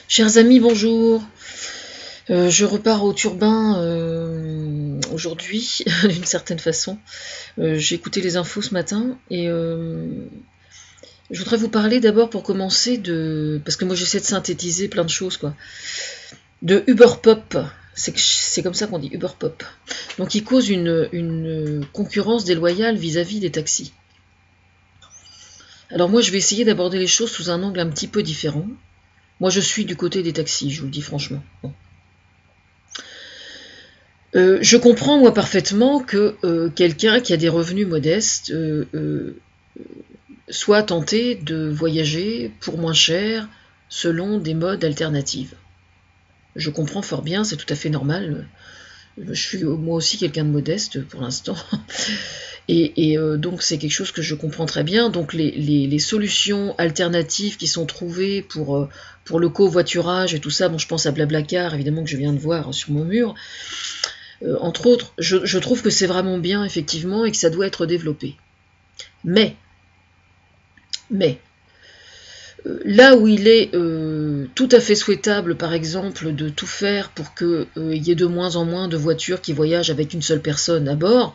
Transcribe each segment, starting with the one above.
Chers amis, bonjour. Je repars au turbin aujourd'hui, d'une certaine façon. J'ai écouté les infos ce matin et je voudrais vous parler d'abord pour commencer parce que moi j'essaie de synthétiser plein de choses, quoi. De Uber Pop. C'est comme ça qu'on dit, Uber Pop. Donc il cause une concurrence déloyale vis-à-vis des taxis. Alors moi je vais essayer d'aborder les choses sous un angle un petit peu différent. Moi je suis du côté des taxis, je vous le dis franchement. Bon. Je comprends moi parfaitement que quelqu'un qui a des revenus modestes soit tenté de voyager pour moins cher selon des modes alternatifs. Je comprends fort bien, c'est tout à fait normal. Je suis moi aussi quelqu'un de modeste pour l'instant. Et donc c'est quelque chose que je comprends très bien. Donc les solutions alternatives qui sont trouvées pour le covoiturage et tout ça, bon je pense à Blablacar évidemment que je viens de voir sur mon mur, entre autres, je trouve que c'est vraiment bien effectivement et que ça doit être développé. Mais là où il est tout à fait souhaitable, par exemple, de tout faire pour qu'il y ait de moins en moins de voitures qui voyagent avec une seule personne à bord,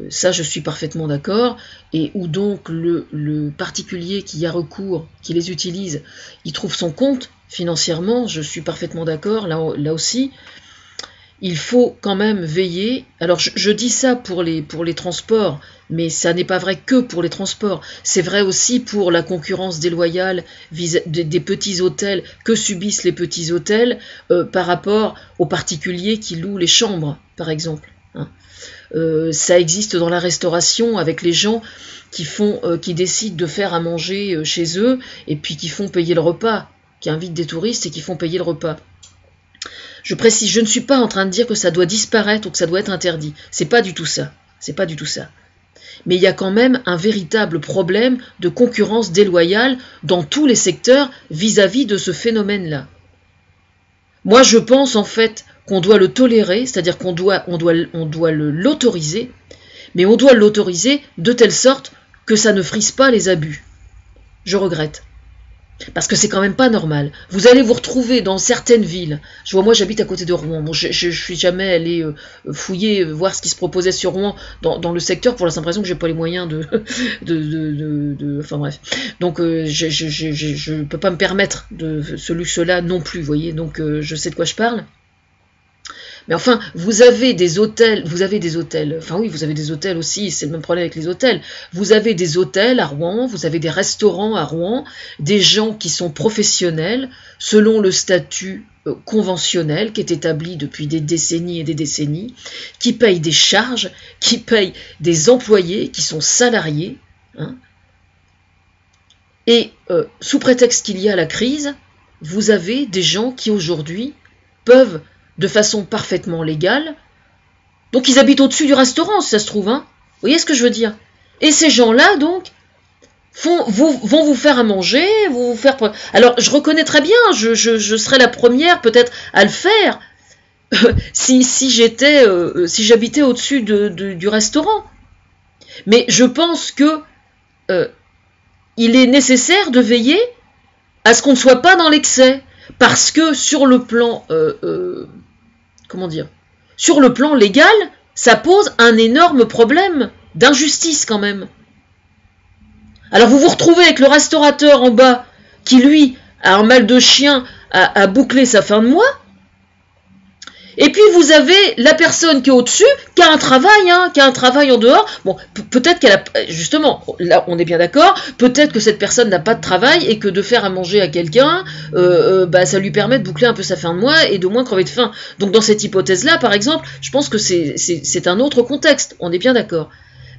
ça je suis parfaitement d'accord, et où donc le particulier qui y a recours, qui les utilise, il trouve son compte financièrement, je suis parfaitement d'accord, là aussi. Il faut quand même veiller, alors je dis ça pour les transports, mais ça n'est pas vrai que pour les transports, c'est vrai aussi pour la concurrence déloyale des petits hôtels que subissent les petits hôtels par rapport aux particuliers qui louent les chambres, par exemple. Hein. Ça existe dans la restauration avec les gens qui décident de faire à manger chez eux et puis qui font payer le repas, qui invitent des touristes et qui font payer le repas. Je précise, je ne suis pas en train de dire que ça doit disparaître ou que ça doit être interdit. C'est pas du tout ça. C'est pas du tout ça. Mais il y a quand même un véritable problème de concurrence déloyale dans tous les secteurs vis-à-vis de ce phénomène-là. Moi, je pense en fait qu'on doit le tolérer, c'est-à-dire qu'on doit l'autoriser, mais on doit l'autoriser de telle sorte que ça ne frise pas les abus. Je regrette. Parce que c'est quand même pas normal. Vous allez vous retrouver dans certaines villes. Moi j'habite à côté de Rouen. Bon, je suis jamais allé fouiller, voir ce qui se proposait sur Rouen dans le secteur pour la simple raison que j'ai pas les moyens enfin bref. Donc je peux pas me permettre de ce luxe-là non plus, vous voyez. Donc je sais de quoi je parle. Mais enfin, vous avez des hôtels, enfin oui, vous avez des hôtels aussi, c'est le même problème avec les hôtels. Vous avez des hôtels à Rouen, vous avez des restaurants à Rouen, des gens qui sont professionnels, selon le statut conventionnel qui est établi depuis des décennies et des décennies, qui payent des charges, qui payent des employés, qui sont salariés. Hein. Et sous prétexte qu'il y a la crise, vous avez des gens qui aujourd'hui peuvent de façon parfaitement légale. Donc ils habitent au-dessus du restaurant, si ça se trouve. Hein. Vous voyez ce que je veux dire? Et ces gens-là, donc, vont vous faire à manger, vont vous faire... Alors, je reconnais très bien, je serais la première peut-être à le faire si j'habitais au-dessus du restaurant. Mais je pense que il est nécessaire de veiller à ce qu'on ne soit pas dans l'excès. Parce que sur le plan, sur le plan légal, ça pose un énorme problème d'injustice quand même. Alors vous vous retrouvez avec le restaurateur en bas qui lui a un mal de chien à boucler sa fin de mois. Et puis vous avez la personne qui est au-dessus, qui a un travail en dehors. Bon, peut-être qu'elle a, justement, là on est bien d'accord, peut-être que cette personne n'a pas de travail et que de faire à manger à quelqu'un, ça lui permet de boucler un peu sa fin de mois et de moins crever de faim. Donc dans cette hypothèse-là, par exemple, je pense que c'est un autre contexte, on est bien d'accord.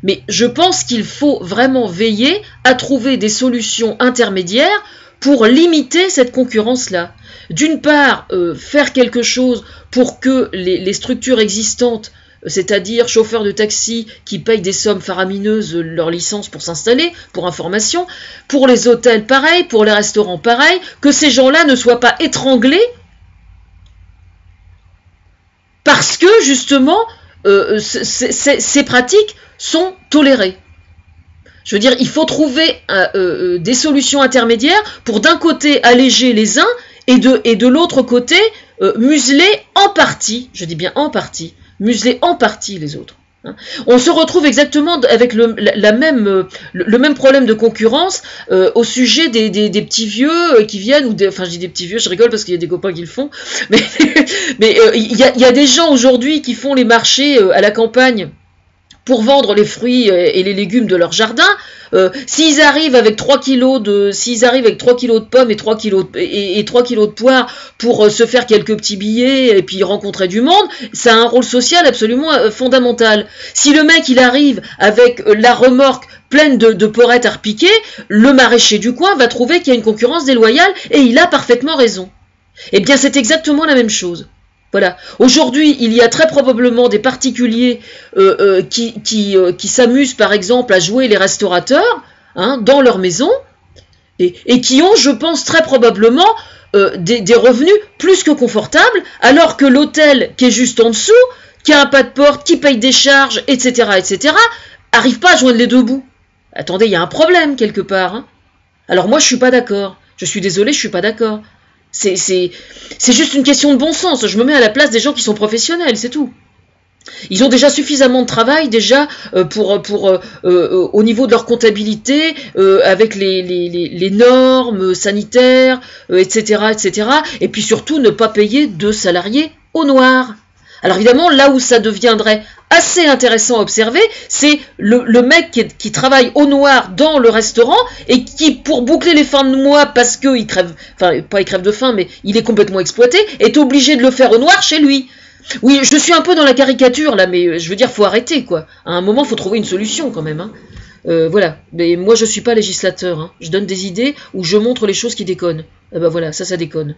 Mais je pense qu'il faut vraiment veiller à trouver des solutions intermédiaires pour limiter cette concurrence-là. D'une part, faire quelque chose pour que les structures existantes, c'est-à-dire chauffeurs de taxi qui payent des sommes faramineuses leur licence pour s'installer, pour information, pour les hôtels pareil, pour les restaurants pareil, que ces gens-là ne soient pas étranglés parce que justement ces pratiques sont tolérées. Je veux dire, il faut trouver des solutions intermédiaires pour d'un côté alléger les uns et de l'autre côté, museler en partie, je dis bien en partie, museler en partie les autres. On se retrouve exactement avec le même problème de concurrence au sujet des petits vieux qui viennent, enfin je dis des petits vieux, je rigole parce qu'il y a des copains qui le font, mais il y a des gens aujourd'hui qui font les marchés à la campagne pour vendre les fruits et les légumes de leur jardin. S'ils arrivent avec 3 kilos de pommes et 3 kilos de poires pour se faire quelques petits billets et puis rencontrer du monde, ça a un rôle social absolument fondamental. Si le mec il arrive avec la remorque pleine de porettes à repiquer, le maraîcher du coin va trouver qu'il y a une concurrence déloyale et il a parfaitement raison. Eh bien c'est exactement la même chose. Voilà. Aujourd'hui, il y a très probablement des particuliers qui s'amusent, par exemple, à jouer les restaurateurs dans leur maison et qui ont, je pense, très probablement des revenus plus que confortables, alors que l'hôtel qui est juste en dessous, qui a un pas de porte, qui paye des charges, etc., arrive pas à joindre les deux bouts. Attendez, il y a un problème quelque part. Alors moi, je suis pas d'accord. Je suis désolé, je suis pas d'accord. C'est juste une question de bon sens. Je me mets à la place des gens qui sont professionnels, c'est tout. Ils ont déjà suffisamment de travail déjà au niveau de leur comptabilité, avec les normes sanitaires, etc. Et puis surtout ne pas payer de salariés au noir. Alors évidemment, là où ça deviendrait assez intéressant à observer, c'est le mec qui travaille au noir dans le restaurant et qui, pour boucler les fins de mois parce qu'il crève, enfin pas il crève de faim, mais il est complètement exploité, est obligé de le faire au noir chez lui. Oui, je suis un peu dans la caricature là, mais je veux dire, faut arrêter quoi. À un moment, faut trouver une solution quand même. Voilà, mais moi je suis pas législateur. Je donne des idées ou je montre les choses qui déconnent. Ben voilà, ça déconne.